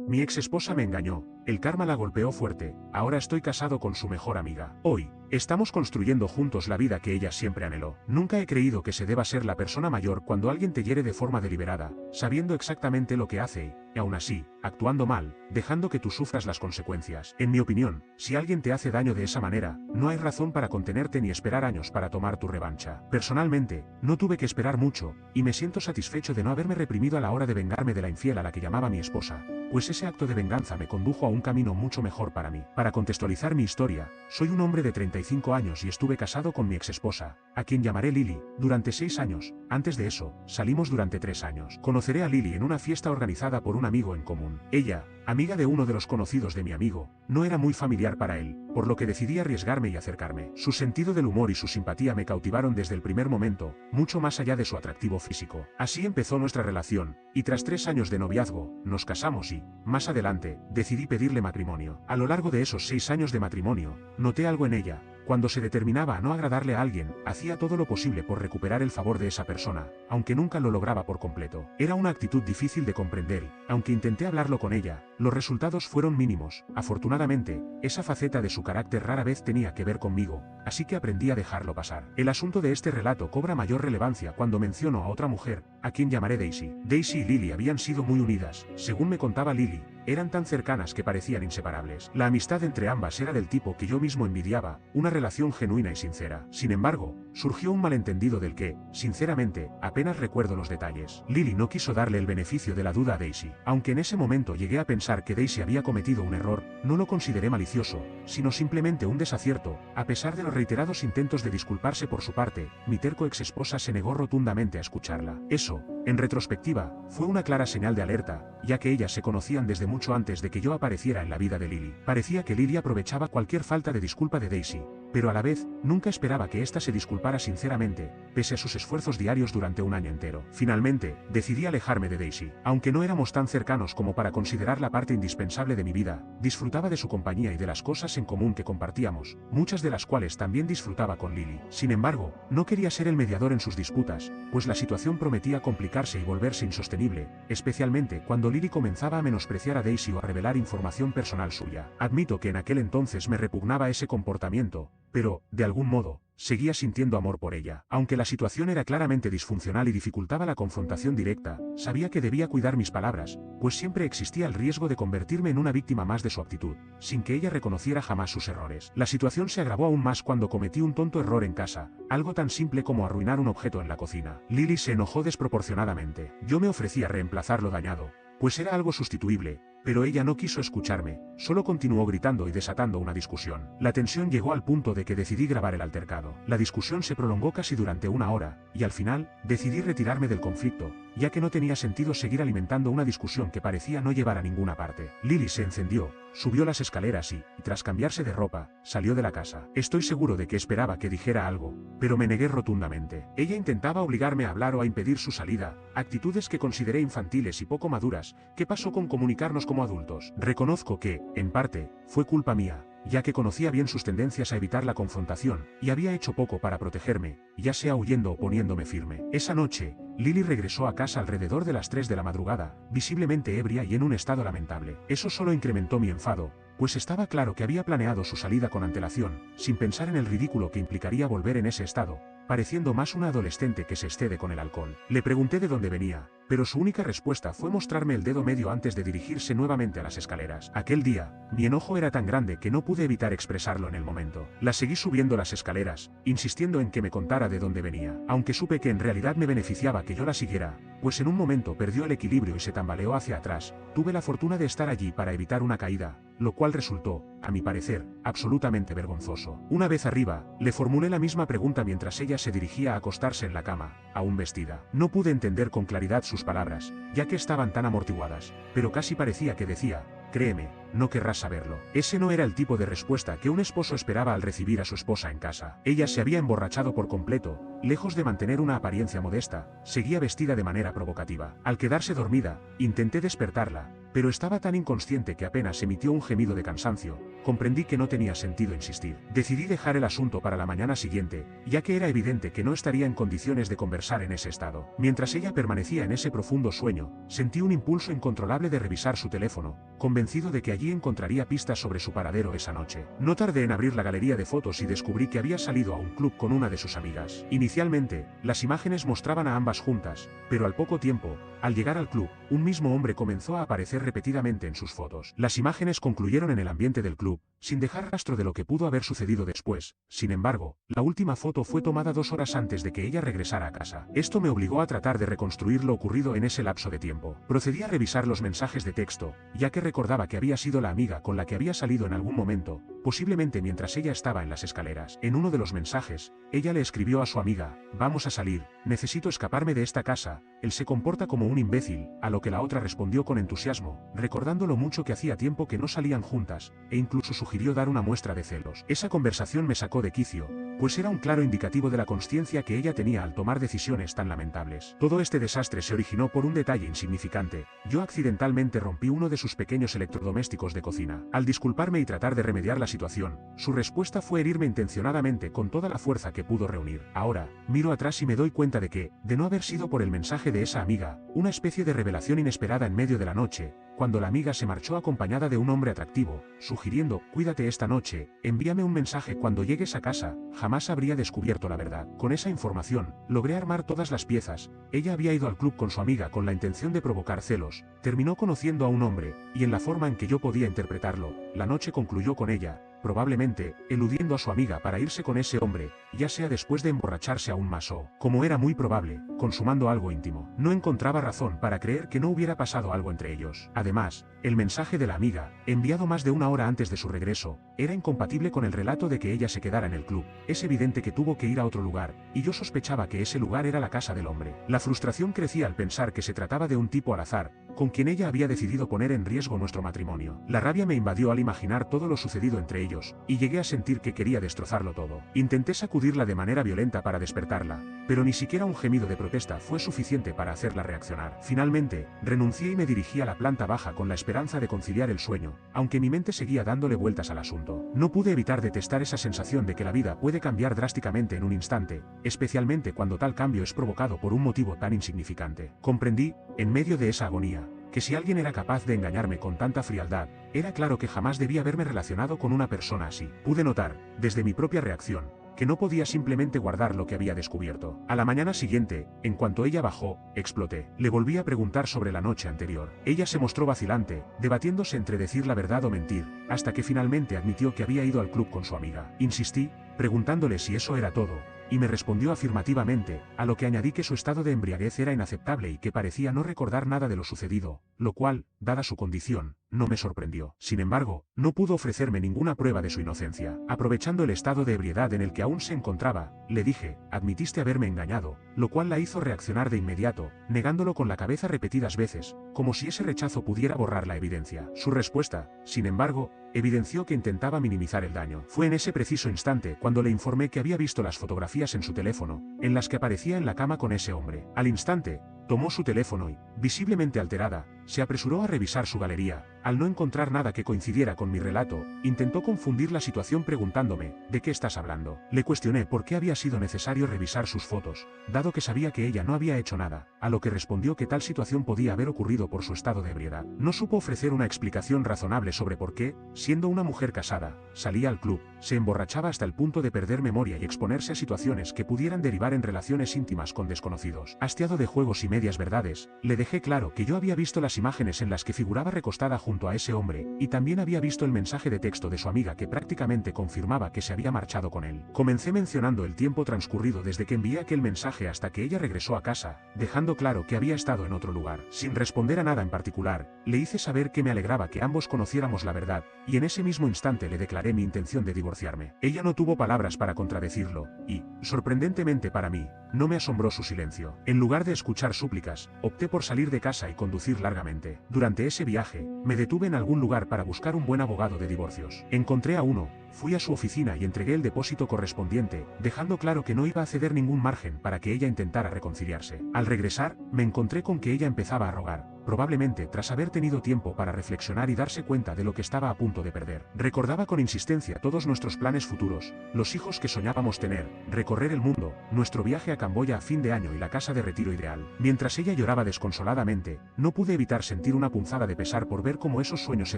Mi ex esposa me engañó, el karma la golpeó fuerte, ahora estoy casado con su mejor amiga. Hoy, estamos construyendo juntos la vida que ella siempre anheló. Nunca he creído que se deba ser la persona mayor cuando alguien te hiere de forma deliberada, sabiendo exactamente lo que hace y, aún así, actuando mal, dejando que tú sufras las consecuencias. En mi opinión, si alguien te hace daño de esa manera, no hay razón para contenerte ni esperar años para tomar tu revancha. Personalmente, no tuve que esperar mucho, y me siento satisfecho de no haberme reprimido a la hora de vengarme de la infiel a la que llamaba mi esposa, pues ese acto de venganza me condujo a un camino mucho mejor para mí. Para contextualizar mi historia, soy un hombre de 35 años y estuve casado con mi exesposa, a quien llamaré Lily, durante 6 años. Antes de eso, salimos durante 3 años. Conoceré a Lily en una fiesta organizada por un amigo en común. Ella, amiga de uno de los conocidos de mi amigo, no era muy familiar para él, por lo que decidí arriesgarme y acercarme. Su sentido del humor y su simpatía me cautivaron desde el primer momento, mucho más allá de su atractivo físico. Así empezó nuestra relación, y tras 3 años de noviazgo, nos casamos y, más adelante, decidí pedirle matrimonio. A lo largo de esos 6 años de matrimonio, noté algo en ella. Cuando se determinaba a no agradarle a alguien, hacía todo lo posible por recuperar el favor de esa persona, aunque nunca lo lograba por completo. Era una actitud difícil de comprender y, aunque intenté hablarlo con ella, los resultados fueron mínimos. Afortunadamente, esa faceta de su carácter rara vez tenía que ver conmigo, así que aprendí a dejarlo pasar. El asunto de este relato cobra mayor relevancia cuando menciono a otra mujer, a quien llamaré Daisy. Daisy y Lily habían sido muy unidas, según me contaba Lily, eran tan cercanas que parecían inseparables. La amistad entre ambas era del tipo que yo mismo envidiaba, una relación genuina y sincera. Sin embargo, surgió un malentendido del que, sinceramente, apenas recuerdo los detalles. Lily no quiso darle el beneficio de la duda a Daisy. Aunque en ese momento llegué a pensar que Daisy había cometido un error, no lo consideré malicioso, sino simplemente un desacierto. A pesar de los reiterados intentos de disculparse por su parte, mi terco exesposa se negó rotundamente a escucharla. Eso, en retrospectiva, fue una clara señal de alerta, ya que ellas se conocían desde mucho antes de que yo apareciera en la vida de Lily. Parecía que Lily aprovechaba cualquier falta de disculpa de Daisy, pero a la vez, nunca esperaba que ésta se disculpara sinceramente, pese a sus esfuerzos diarios durante un año entero. Finalmente, decidí alejarme de Daisy. Aunque no éramos tan cercanos como para considerarla parte indispensable de mi vida, disfrutaba de su compañía y de las cosas en común que compartíamos, muchas de las cuales también disfrutaba con Lily. Sin embargo, no quería ser el mediador en sus disputas, pues la situación prometía complicarse y volverse insostenible, especialmente cuando Lily comenzaba a menospreciar a Daisy o a revelar información personal suya. Admito que en aquel entonces me repugnaba ese comportamiento, pero, de algún modo, seguía sintiendo amor por ella. Aunque la situación era claramente disfuncional y dificultaba la confrontación directa, sabía que debía cuidar mis palabras, pues siempre existía el riesgo de convertirme en una víctima más de su actitud, sin que ella reconociera jamás sus errores. La situación se agravó aún más cuando cometí un tonto error en casa, algo tan simple como arruinar un objeto en la cocina. Lily se enojó desproporcionadamente. Yo me ofrecí a reemplazar lo dañado, pues era algo sustituible, pero ella no quiso escucharme, solo continuó gritando y desatando una discusión. La tensión llegó al punto de que decidí grabar el altercado. La discusión se prolongó casi durante 1 hora, y al final, decidí retirarme del conflicto, ya que no tenía sentido seguir alimentando una discusión que parecía no llevar a ninguna parte. Lily se encendió, subió las escaleras y, tras cambiarse de ropa, salió de la casa. Estoy seguro de que esperaba que dijera algo, pero me negué rotundamente. Ella intentaba obligarme a hablar o a impedir su salida, actitudes que consideré infantiles y poco maduras. ¿Qué pasó con comunicarnos como adultos? Reconozco que, en parte, fue culpa mía, ya que conocía bien sus tendencias a evitar la confrontación, y había hecho poco para protegerme, ya sea huyendo o poniéndome firme. Esa noche, Lily regresó a casa alrededor de las 3 de la madrugada, visiblemente ebria y en un estado lamentable. Eso solo incrementó mi enfado, pues estaba claro que había planeado su salida con antelación, sin pensar en el ridículo que implicaría volver en ese estado, pareciendo más una adolescente que se excede con el alcohol. Le pregunté de dónde venía, pero su única respuesta fue mostrarme el dedo medio antes de dirigirse nuevamente a las escaleras. Aquel día, mi enojo era tan grande que no pude evitar expresarlo en el momento. La seguí subiendo las escaleras, insistiendo en que me contara de dónde venía, aunque supe que en realidad me beneficiaba que yo la siguiera, pues en un momento perdió el equilibrio y se tambaleó hacia atrás. Tuve la fortuna de estar allí para evitar una caída, lo cual resultó, a mi parecer, absolutamente vergonzoso. Una vez arriba, le formulé la misma pregunta mientras ella se dirigía a acostarse en la cama, aún vestida. No pude entender con claridad sus palabras, ya que estaban tan amortiguadas, pero casi parecía que decía: créeme, no querrás saberlo. Ese no era el tipo de respuesta que un esposo esperaba al recibir a su esposa en casa. Ella se había emborrachado por completo, lejos de mantener una apariencia modesta, seguía vestida de manera provocativa. Al quedarse dormida, intenté despertarla, pero estaba tan inconsciente que apenas emitió un gemido de cansancio. Comprendí que no tenía sentido insistir. Decidí dejar el asunto para la mañana siguiente, ya que era evidente que no estaría en condiciones de conversar en ese estado. Mientras ella permanecía en ese profundo sueño, sentí un impulso incontrolable de revisar su teléfono, convencido de que allí encontraría pistas sobre su paradero esa noche. No tardé en abrir la galería de fotos y descubrí que había salido a un club con una de sus amigas. Inicialmente, las imágenes mostraban a ambas juntas, pero al poco tiempo, al llegar al club, un mismo hombre comenzó a aparecer repetidamente en sus fotos. Las imágenes concluyeron en el ambiente del club, sin dejar rastro de lo que pudo haber sucedido después. Sin embargo, la última foto fue tomada 2 horas antes de que ella regresara a casa. Esto me obligó a tratar de reconstruir lo ocurrido en ese lapso de tiempo. Procedí a revisar los mensajes de texto, ya que recordaba que había sido la amiga con la que había salido en algún momento, posiblemente mientras ella estaba en las escaleras. En uno de los mensajes, ella le escribió a su amiga: "Vamos a salir, necesito escaparme de esta casa". Él se comporta como un imbécil, a lo que la otra respondió con entusiasmo, recordando lo mucho que hacía tiempo que no salían juntas, e incluso sugirió dar una muestra de celos. Esa conversación me sacó de quicio, pues era un claro indicativo de la consciencia que ella tenía al tomar decisiones tan lamentables. Todo este desastre se originó por un detalle insignificante: yo accidentalmente rompí uno de sus pequeños electrodomésticos de cocina. Al disculparme y tratar de remediar la situación, su respuesta fue herirme intencionadamente con toda la fuerza que pudo reunir. Ahora, miro atrás y me doy cuenta de que, de no haber sido por el mensaje de esa amiga, una especie de revelación inesperada en medio de la noche, cuando la amiga se marchó acompañada de un hombre atractivo, sugiriendo: "Cuídate esta noche, envíame un mensaje cuando llegues a casa", jamás habría descubierto la verdad. Con esa información, logré armar todas las piezas. Ella había ido al club con su amiga con la intención de provocar celos, terminó conociendo a un hombre, y en la forma en que yo podía interpretarlo, la noche concluyó con ella, probablemente, eludiendo a su amiga para irse con ese hombre, ya sea después de emborracharse aún más o, como era muy probable, consumando algo íntimo. No encontraba razón para creer que no hubiera pasado algo entre ellos. Además, el mensaje de la amiga, enviado más de 1 hora antes de su regreso, era incompatible con el relato de que ella se quedara en el club. Es evidente que tuvo que ir a otro lugar, y yo sospechaba que ese lugar era la casa del hombre. La frustración crecía al pensar que se trataba de un tipo al azar, con quien ella había decidido poner en riesgo nuestro matrimonio. La rabia me invadió al imaginar todo lo sucedido entre ellos, y llegué a sentir que quería destrozarlo todo. Intenté sacudirla de manera violenta para despertarla, pero ni siquiera un gemido de protesta fue suficiente para hacerla reaccionar. Finalmente, renuncié y me dirigí a la planta baja con la esperanza de conciliar el sueño, aunque mi mente seguía dándole vueltas al asunto. No pude evitar detestar esa sensación de que la vida puede cambiar drásticamente en un instante, especialmente cuando tal cambio es provocado por un motivo tan insignificante. Comprendí, en medio de esa agonía, que si alguien era capaz de engañarme con tanta frialdad, era claro que jamás debía haberme relacionado con una persona así. Pude notar, desde mi propia reacción, que no podía simplemente guardar lo que había descubierto. A la mañana siguiente, en cuanto ella bajó, exploté. Le volví a preguntar sobre la noche anterior. Ella se mostró vacilante, debatiéndose entre decir la verdad o mentir, hasta que finalmente admitió que había ido al club con su amiga. Insistí, preguntándole si eso era todo, y me respondió afirmativamente, a lo que añadí que su estado de embriaguez era inaceptable y que parecía no recordar nada de lo sucedido, lo cual, dada su condición, no me sorprendió. Sin embargo, no pudo ofrecerme ninguna prueba de su inocencia. Aprovechando el estado de ebriedad en el que aún se encontraba, le dije: "Admitiste haberme engañado", lo cual la hizo reaccionar de inmediato, negándolo con la cabeza repetidas veces, como si ese rechazo pudiera borrar la evidencia. Su respuesta, sin embargo, evidenció que intentaba minimizar el daño. Fue en ese preciso instante cuando le informé que había visto las fotografías en su teléfono, en las que aparecía en la cama con ese hombre. Al instante, tomó su teléfono y, visiblemente alterada, se apresuró a revisar su galería. Al no encontrar nada que coincidiera con mi relato, intentó confundir la situación preguntándome: "¿De qué estás hablando?". Le cuestioné por qué había sido necesario revisar sus fotos, dado que sabía que ella no había hecho nada, a lo que respondió que tal situación podía haber ocurrido por su estado de ebriedad. No supo ofrecer una explicación razonable sobre por qué, siendo una mujer casada, salía al club, se emborrachaba hasta el punto de perder memoria y exponerse a situaciones que pudieran derivar en relaciones íntimas con desconocidos. Hastiado de juegos y medias verdades, le dejé claro que yo había visto las imágenes en las que figuraba recostada junto a ese hombre, y también había visto el mensaje de texto de su amiga que prácticamente confirmaba que se había marchado con él. Comencé mencionando el tiempo transcurrido desde que envié aquel mensaje hasta que ella regresó a casa, dejando claro que había estado en otro lugar. Sin responder a nada en particular, le hice saber que me alegraba que ambos conociéramos la verdad, y en ese mismo instante le declaré mi intención de divorciarme. Ella no tuvo palabras para contradecirlo, y, sorprendentemente para mí, no me asombró su silencio. En lugar de escuchar súplicas, opté por salir de casa y conducir largamente. Durante ese viaje, me detuve en algún lugar para buscar un buen abogado de divorcios. Encontré a uno, fui a su oficina y entregué el depósito correspondiente, dejando claro que no iba a ceder ningún margen para que ella intentara reconciliarse. Al regresar, me encontré con que ella empezaba a rogar, probablemente tras haber tenido tiempo para reflexionar y darse cuenta de lo que estaba a punto de perder. Recordaba con insistencia todos nuestros planes futuros, los hijos que soñábamos tener, recorrer el mundo, nuestro viaje a Camboya a fin de año y la casa de retiro ideal. Mientras ella lloraba desconsoladamente, no pude evitar sentir una punzada de pesar por ver cómo esos sueños se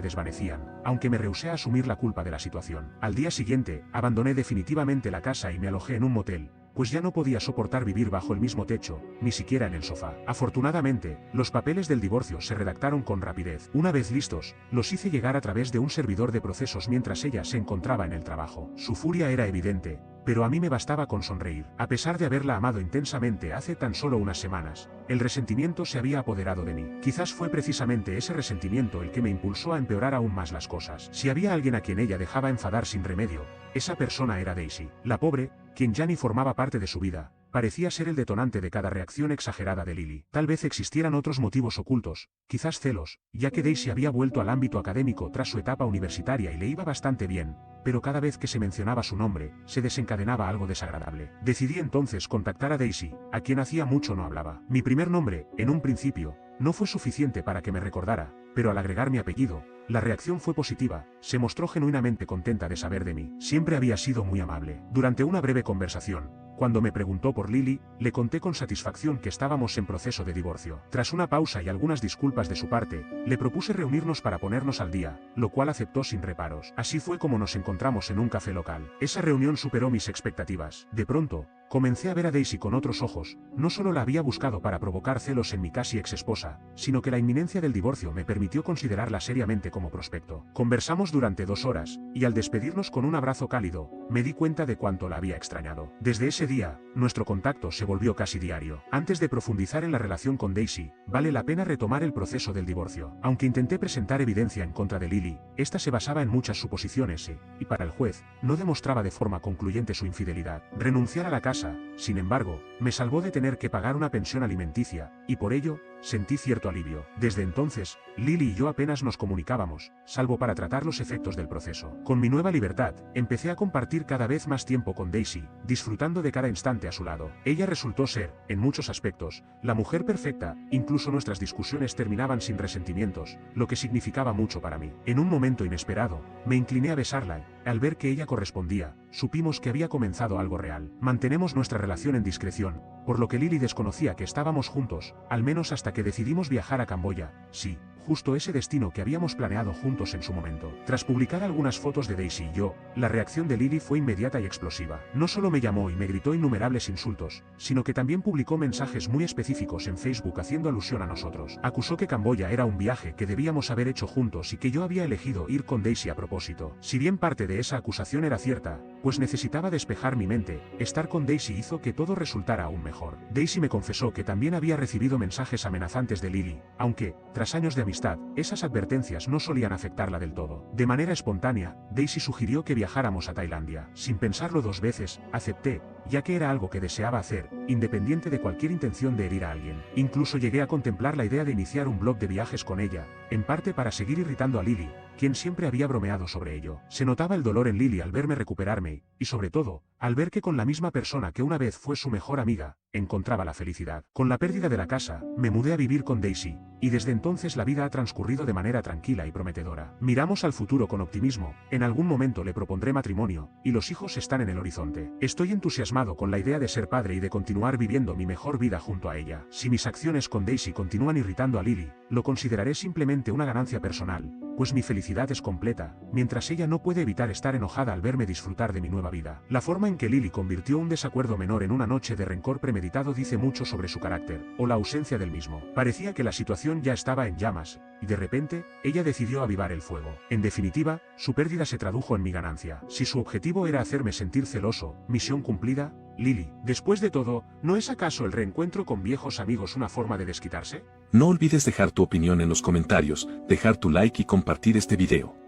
desvanecían, aunque me rehusé a asumir la culpa de la situación. Al día siguiente, abandoné definitivamente la casa y me alojé en un motel, pues ya no podía soportar vivir bajo el mismo techo, ni siquiera en el sofá. Afortunadamente, los papeles del divorcio se redactaron con rapidez. Una vez listos, los hice llegar a través de un servidor de procesos mientras ella se encontraba en el trabajo. Su furia era evidente, pero a mí me bastaba con sonreír. A pesar de haberla amado intensamente hace tan solo unas semanas, el resentimiento se había apoderado de mí. Quizás fue precisamente ese resentimiento el que me impulsó a empeorar aún más las cosas. Si había alguien a quien ella dejaba enfadar sin remedio, esa persona era Daisy. La pobre, quien ya ni formaba parte de su vida, parecía ser el detonante de cada reacción exagerada de Lily. Tal vez existieran otros motivos ocultos, quizás celos, ya que Daisy había vuelto al ámbito académico tras su etapa universitaria y le iba bastante bien, pero cada vez que se mencionaba su nombre, se desencadenaba algo desagradable. Decidí entonces contactar a Daisy, a quien hacía mucho no hablaba. Mi primer nombre, en un principio, no fue suficiente para que me recordara, pero al agregar mi apellido, la reacción fue positiva. Se mostró genuinamente contenta de saber de mí. Siempre había sido muy amable. Durante una breve conversación, cuando me preguntó por Lily, le conté con satisfacción que estábamos en proceso de divorcio. Tras una pausa y algunas disculpas de su parte, le propuse reunirnos para ponernos al día, lo cual aceptó sin reparos. Así fue como nos encontramos en un café local. Esa reunión superó mis expectativas. De pronto, comencé a ver a Daisy con otros ojos. No solo la había buscado para provocar celos en mi casi ex esposa, sino que la inminencia del divorcio me permitió considerarla seriamente como prospecto. Conversamos durante 2 horas, y al despedirnos con un abrazo cálido, me di cuenta de cuánto la había extrañado. Desde ese día, nuestro contacto se volvió casi diario. Antes de profundizar en la relación con Daisy, vale la pena retomar el proceso del divorcio. Aunque intenté presentar evidencia en contra de Lily, esta se basaba en muchas suposiciones y para el juez, no demostraba de forma concluyente su infidelidad. Renunciar a la casa, sin embargo, me salvó de tener que pagar una pensión alimenticia, y por ello, sentí cierto alivio. Desde entonces, Lily y yo apenas nos comunicábamos, salvo para tratar los efectos del proceso. Con mi nueva libertad, empecé a compartir cada vez más tiempo con Daisy, disfrutando de cada instante a su lado. Ella resultó ser, en muchos aspectos, la mujer perfecta, incluso nuestras discusiones terminaban sin resentimientos, lo que significaba mucho para mí. En un momento inesperado, me incliné a besarla, y, al ver que ella correspondía, supimos que había comenzado algo real. Mantenemos nuestra relación en discreción, por lo que Lily desconocía que estábamos juntos, al menos hasta que decidimos viajar a Camboya. Sí, justo ese destino que habíamos planeado juntos en su momento. Tras publicar algunas fotos de Daisy y yo, la reacción de Lily fue inmediata y explosiva. No solo me llamó y me gritó innumerables insultos, sino que también publicó mensajes muy específicos en Facebook haciendo alusión a nosotros. Acusó que Camboya era un viaje que debíamos haber hecho juntos y que yo había elegido ir con Daisy a propósito. Si bien parte de esa acusación era cierta, pues necesitaba despejar mi mente, estar con Daisy hizo que todo resultara aún mejor. Daisy me confesó que también había recibido mensajes amenazantes de Lily, aunque, tras años de amistad, esas advertencias no solían afectarla del todo. De manera espontánea, Daisy sugirió que viajáramos a Tailandia. Sin pensarlo 2 veces, acepté, ya que era algo que deseaba hacer, independiente de cualquier intención de herir a alguien. Incluso llegué a contemplar la idea de iniciar un blog de viajes con ella, en parte para seguir irritando a Lily, quien siempre había bromeado sobre ello. Se notaba el dolor en Lily al verme recuperarme, y sobre todo, al ver que con la misma persona que una vez fue su mejor amiga, encontraba la felicidad. Con la pérdida de la casa, me mudé a vivir con Daisy, y desde entonces la vida ha transcurrido de manera tranquila y prometedora. Miramos al futuro con optimismo, en algún momento le propondré matrimonio, y los hijos están en el horizonte. Estoy entusiasmado con la idea de ser padre y de continuar viviendo mi mejor vida junto a ella. Si mis acciones con Daisy continúan irritando a Lily, lo consideraré simplemente una ganancia personal, pues mi felicidad es completa, mientras ella no puede evitar estar enojada al verme disfrutar de mi nueva vida. La forma en que Lily convirtió un desacuerdo menor en una noche de rencor premeditado dice mucho sobre su carácter, o la ausencia del mismo. Parecía que la situación ya estaba en llamas, y de repente, ella decidió avivar el fuego. En definitiva, su pérdida se tradujo en mi ganancia. Si su objetivo era hacerme sentir celoso, misión cumplida. Lily, después de todo, ¿no es acaso el reencuentro con viejos amigos una forma de desquitarse? No olvides dejar tu opinión en los comentarios, dejar tu like y compartir este video.